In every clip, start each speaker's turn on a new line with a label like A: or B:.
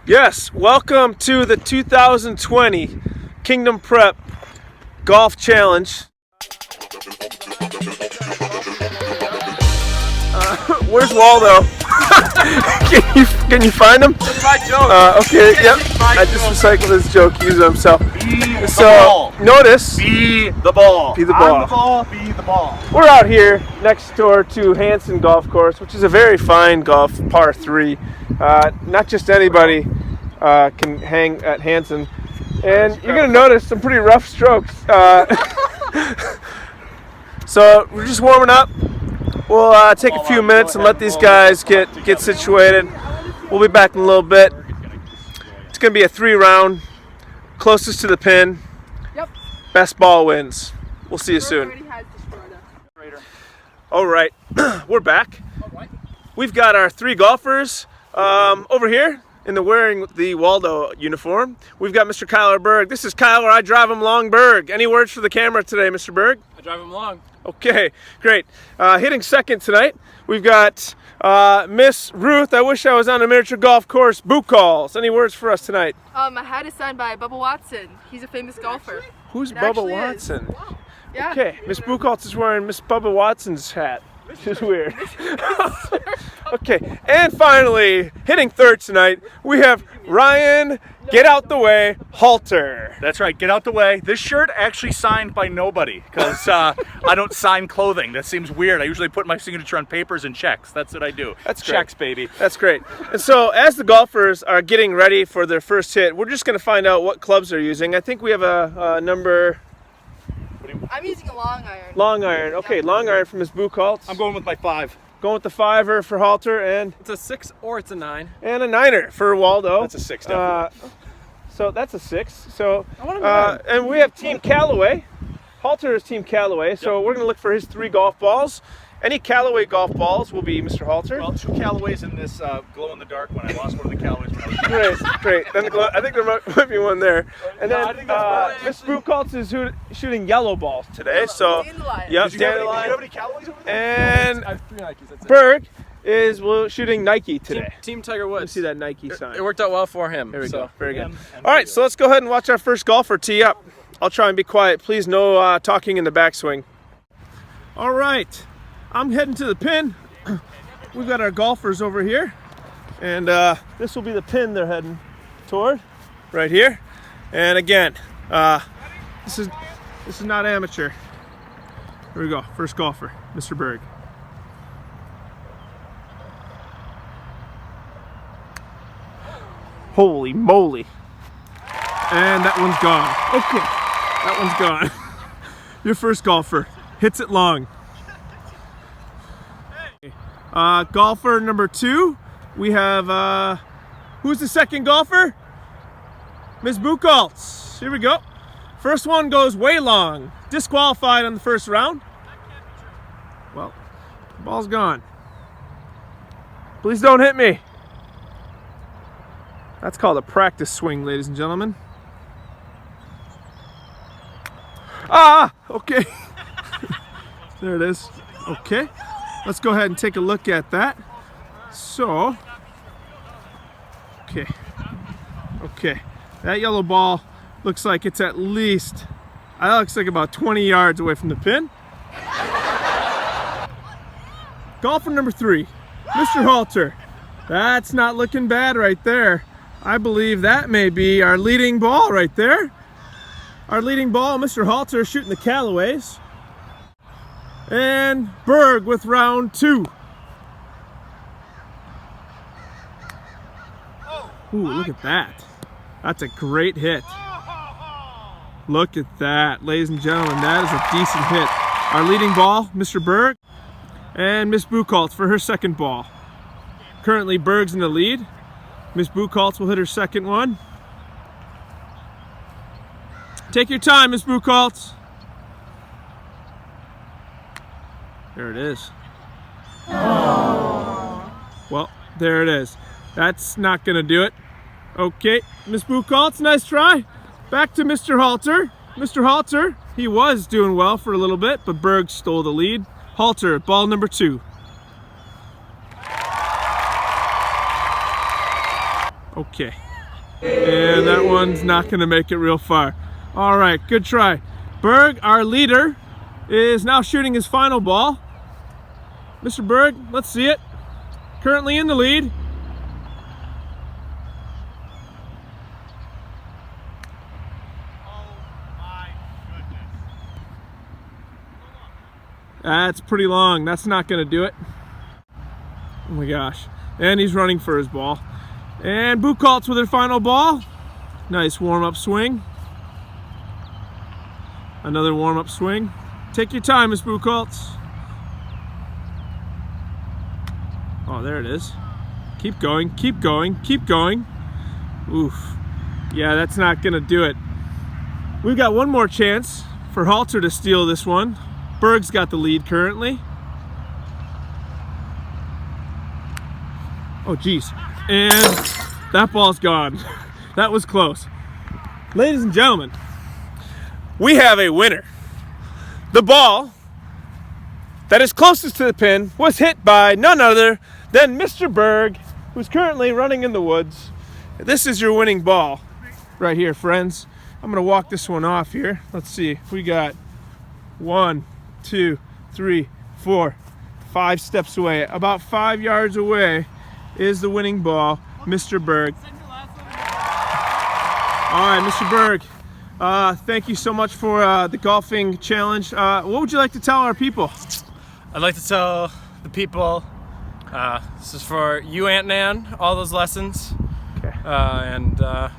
A: Yes, welcome to the 2020 Kingdom Prep Golf Challenge. Where's Waldo? can you find him?
B: That's my joke.
A: Okay, yep. I just recycled his joke. He used it himself. So notice.
B: Be the ball.
A: Be the ball.
B: I'm the ball. Be the ball.
A: We're out here next door to Hanson Golf Course, which is a very fine golf par 3. Not just anybody can hang at Hanson, and you're gonna notice some pretty rough strokes. So we're just warming up. We'll take a few minutes and let these guys get situated. We'll be back in a little bit. It's gonna be a 3-round. Closest to the pin.
C: Yep.
A: Best ball wins. We'll see you soon. All right, we're back. We've got our 3 golfers over here wearing the Waldo uniform. We've got Mr. Kyler Berg. This is Kyler. I drive him long. Berg. Any words for the camera today, Mr. Berg?
D: I drive him long.
A: Okay, great. Hitting second tonight, we've got Miss Ruth. I wish I was on a miniature golf course. Buchholz. Any words for us tonight?
C: My hat is signed by Bubba Watson. He's a famous golfer.
A: Who's
C: It
A: Bubba
C: actually
A: Watson?
C: Yeah.
A: Okay, Miss Buchholz is wearing Miss Bubba Watson's hat. Which is weird. Okay, and finally, hitting third tonight, we have Ryan, get out the way, Halter.
B: That's right. Get out the way. This shirt actually signed by nobody because I don't sign clothing. That seems weird. I usually put my signature on papers and checks. That's what I do.
A: That's great.
B: Checks, baby.
A: That's great. And so as the golfers are getting ready for their first hit, we're just going to find out what clubs they're using. I think we have a number...
C: I'm using a long iron.
A: Long iron. Okay, long iron from Ms. Buchholz.
B: I'm going with my 5.
A: Going with the 5er for Halter, and
D: It's a 6 or it's a 9.
A: and a 9er for Waldo.
B: That's a 6, definitely.
A: So that's a 6. So
D: want a 9.
A: and we have Team Callaway. Halter is Team Callaway. So we're gonna look for his 3 golf balls. Any Callaway golf balls will be Mr. Halter.
B: Well, 2 Callaways in this glow-in-the-dark one. I lost one of the Callaways when I was
A: Great. Then I think there might be one there. And
B: No,
A: then
B: I think that's
A: Miss Buchholz is shooting yellow balls today. So
C: Dandelion.
A: yep,
B: Do you have
A: dandelion.
B: any Callaways over there?
A: And
D: I have 3 Nikes. That's it.
A: Berg is shooting Nike today.
D: Team Tiger
A: Let's
D: Woods.
A: see that Nike sign.
D: It worked out well for him.
A: There we
D: so.
A: go. Very good.
B: And
A: All right, so let's go ahead and watch our first golfer tee up. I'll try and be quiet. Please, no talking in the backswing. All right, I'm heading to the pin. We've got our golfers over here, and this will be the pin they're heading toward, right here. And again, this is not amateur. Here we go. First golfer, Mr. Berg. Holy moly. And that one's gone. Okay, that one's gone. Your first golfer hits it long. Golfer number 2, we have, who's the second golfer? Ms. Buchholz. Here we go. First one goes way long. Disqualified on the first round. Well, the ball's gone. Please don't hit me. That's called a practice swing, ladies and gentlemen. Okay. There it is. Okay. Let's go ahead and take a look at that. So, okay. That yellow ball looks like it's at least, that looks like about 20 yards away from the pin. Golfer number 3, Mr. Halter. That's not looking bad right there. I believe that may be our leading ball right there. Our leading ball, Mr. Halter, shooting the Callaways. And Berg with round 2. Ooh, look at that. That's a great hit. Look at that, ladies and gentlemen. That is a decent hit. Our leading ball, Mr. Berg. And Miss Buchholz for her second ball. Currently, Berg's in the lead. Miss Buchholz will hit her second one. Take your time, Miss Buchholz. There it is. Well, there it is. That's not gonna do it. Okay, Miss Buchholz, nice try. Back to Mr. Halter. Mr. Halter, he was doing well for a little bit, but Berg stole the lead. Halter, ball number 2. Okay, And that one's not going to make it real far. All right, good try. Berg, our leader, is now shooting his final ball. Mr. Berg, let's see it. Currently in the lead. That's pretty long. That's not going to do it. Oh my gosh. And he's running for his ball. And Buchholz with her final ball. Nice warm-up swing. Another warm-up swing. Take your time, Miss Buchholz. Oh, there it is. Keep going, keep going, keep going. Oof. Yeah, that's not going to do it. We've got one more chance for Halter to steal this one. Berg's got the lead currently. Oh, geez. And that ball's gone. That was close. Ladies and gentlemen, we have a winner. The ball that is closest to the pin was hit by none other than Mr. Berg, who's currently running in the woods. This is your winning ball right here, friends. I'm going to walk this one off here. Let's see. We got 1, 2, 3, 4, 5 steps away. About 5 yards away is the winning ball, Mr. Berg. All right, Mr. Berg, thank you so much for the golfing challenge. What would you like to tell our people?
D: I'd like to tell the people this is for you, Aunt Nan, all those lessons.
A: Okay.
D: And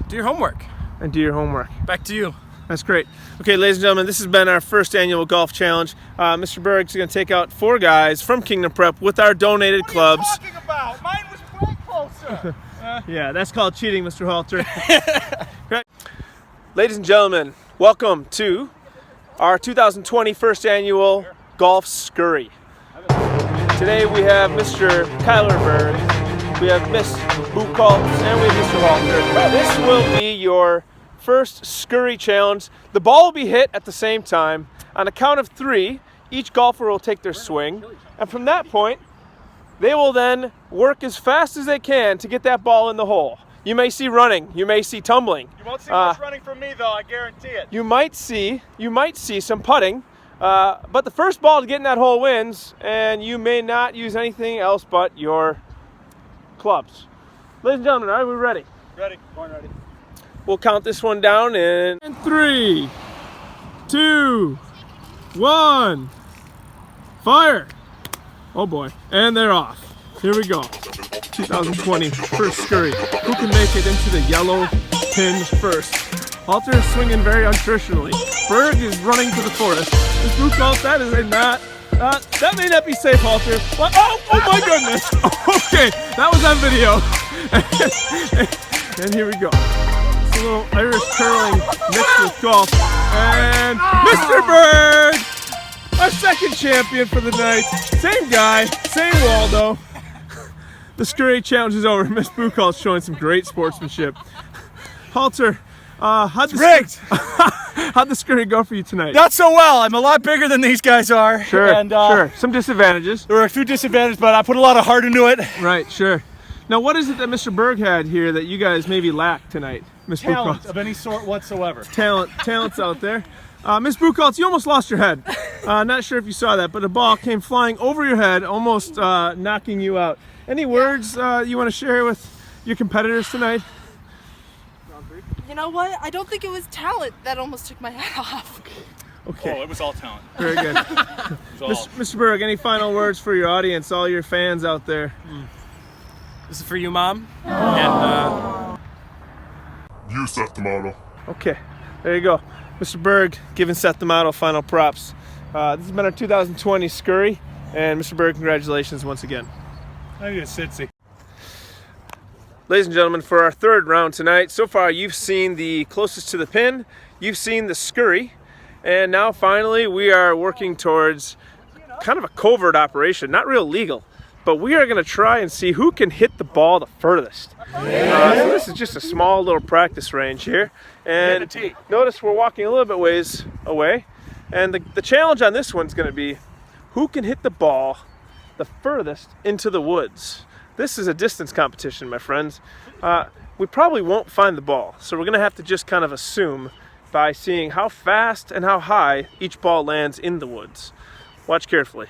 D: do your homework.
A: And do your homework.
D: Back to you.
A: That's great. Okay, ladies and gentlemen, this has been our first annual golf challenge. Mr. Berg's going to take out 4 guys from Kingdom Prep with our donated clubs.
B: What are you talking about? Mine was way closer.
A: Yeah, that's called cheating, Mr. Halter. Right. Ladies and gentlemen, welcome to our 2020 first annual Golf Scurry. Today we have Mr. Kyler Berg, we have Miss Buchholz, and we have Mr. Halter. This will be your first Scurry challenge. The ball will be hit at the same time. On a count of 3, each golfer will take their swing, and from that point, they will then work as fast as they can to get that ball in the hole. You may see running, you may see tumbling.
B: You won't see much running from me, though. I guarantee it.
A: You might see some putting, but the first ball to get in that hole wins, and you may not use anything else but your clubs. Ladies and gentlemen, are we ready?
B: Ready. Born ready.
A: We'll count this one down in 3, 2, 1, fire! Oh boy, and they're off. Here we go. 2020 first Scurry. Who can make it into the yellow pin first? Halter is swinging very untraditionally. Berg is running to the forest. This Buchholz, that is a not. That may not be safe, Halter. Oh my goodness. Okay, that was on video. And here we go. It's a little Irish curling mixed with golf. And Mr. Berg, our second champion for the night. Same guy, same Waldo. The Scurry challenge is over. Miss Buchholz showing some great sportsmanship. Halter, how'd the Scurry go for you tonight?
B: Not so well. I'm a lot bigger than these guys are.
A: Sure,
B: and,
A: sure. Some disadvantages.
B: There were a few disadvantages, but I put a lot of heart into it.
A: Right, sure. Now, what is it that Mr. Berg had here that you guys maybe lacked tonight, Miss
B: Talent
A: Buchholz?
B: of any sort whatsoever.
A: Talent's out there. Miss Buchholz, you almost lost your head. Not sure if you saw that, but a ball came flying over your head, almost knocking you out. Any words you want to share with your competitors tonight?
C: You know what? I don't think it was talent that almost took my head off.
A: Okay.
B: Oh, it was all talent.
A: Very good.
B: It was all.
A: Mr. Berg, any final words for your audience, all your fans out there?
D: This is for you, Mom. And
E: You set the model.
A: Okay, there you go. Mr. Berg giving Seth the Model final props. This has been our 2020 Scurry, and Mr. Berg, congratulations once again.
B: I need a sitsy.
A: Ladies and gentlemen, for our third round tonight, so far you've seen the closest to the pin, you've seen the Scurry, and now finally we are working towards kind of a covert operation, not real legal, but we are going to try and see who can hit the ball the furthest. So this is just a small little practice range here, and notice we're walking a little bit ways away, and the challenge on this one's going to be who can hit the ball the furthest into the woods. This is a distance competition, my friends. we probably won't find the ball. So we're gonna have to just kind of assume by seeing how fast and how high each ball lands in the woods. Watch carefully.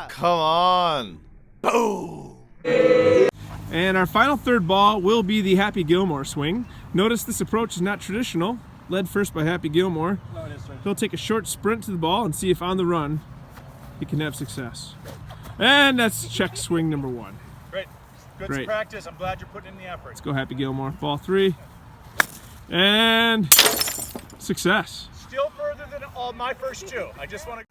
F: Come on.
A: And our final third ball will be the Happy Gilmore swing. Notice this approach is not traditional. Led first by Happy Gilmore. He'll take a short sprint to the ball and see if on the run he can have success. And that's check swing number 1.
B: Great. Good
A: Great.
B: practice. I'm glad you're putting in the effort.
A: Let's go Happy Gilmore. Ball 3. And success.
B: Still further than all my first 2. I just want to...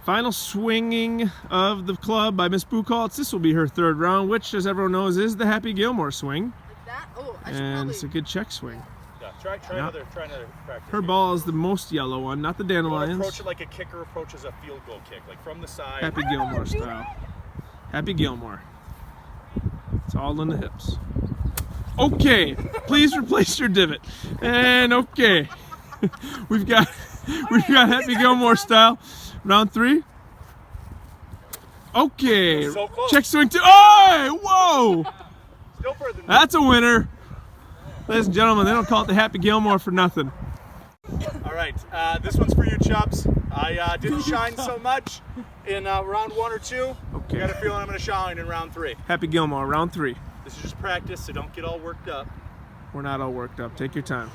A: Final swinging of the club by Miss Buchholz. This will be her third round, which, as everyone knows, is the Happy Gilmore swing.
C: I should
A: And
C: probably...
A: it's a good check swing.
B: Yeah, try another practice.
A: Her ball is the most yellow one, not the
B: You want to
A: dandelions.
B: approach it like a kicker approaches a field goal kick, like from the side.
A: Happy Gilmore style. Happy Gilmore. It's all in the hips. Okay, please replace your divot. And okay, we've got Happy Gilmore style. Round 3. Okay,
B: So close.
A: check swing 2. Oh, whoa!
B: Still further than
A: That's a winner. Ladies and gentlemen, they don't call it the Happy Gilmore for nothing.
B: All right, this one's for you, Chubbs. I didn't shine so much in round 1 or 2.
A: Okay.
B: I got a feeling I'm going to shine in round 3.
A: Happy Gilmore, round 3.
B: This is just practice, so don't get all worked up.
A: We're not all worked up. Take your time.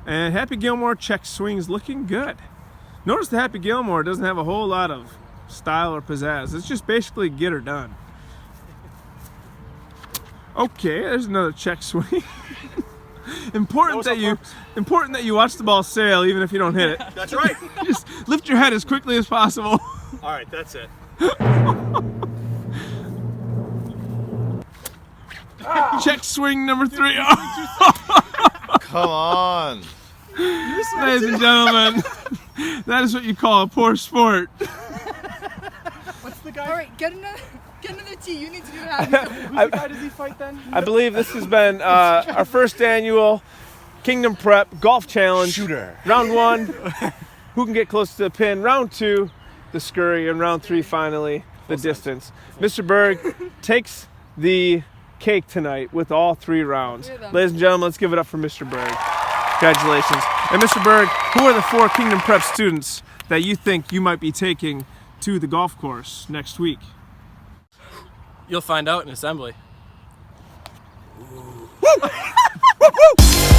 A: And Happy Gilmore check swings looking good. Notice the Happy Gilmore doesn't have a whole lot of style or pizzazz. It's just basically get her done. Okay, there's another check swing. important that you watch the ball sail even if you don't hit it.
B: That's right.
A: Just lift your head as quickly as possible.
B: All right, that's it.
A: Check swing number 3.
F: Come on.
A: Ladies and gentlemen, that is what you call a poor sport.
B: What's the guy?
C: All right, get another tee. You need to do that.
B: Who's the guy does he fight then?
A: I believe this has been our first annual Kingdom Prep Golf Challenge.
F: Shooter.
A: Round 1, who can get close to the pin. Round 2, the scurry. And round 3, finally, the distance. Mr. Berg takes the cake tonight with all 3 rounds. Ladies and gentlemen, let's give it up for Mr. Berg. Congratulations. And Mr. Berg, who are the 4 Kingdom Prep students that you think you might be taking to the golf course next week?
D: You'll find out in assembly.
A: Woo! Woo!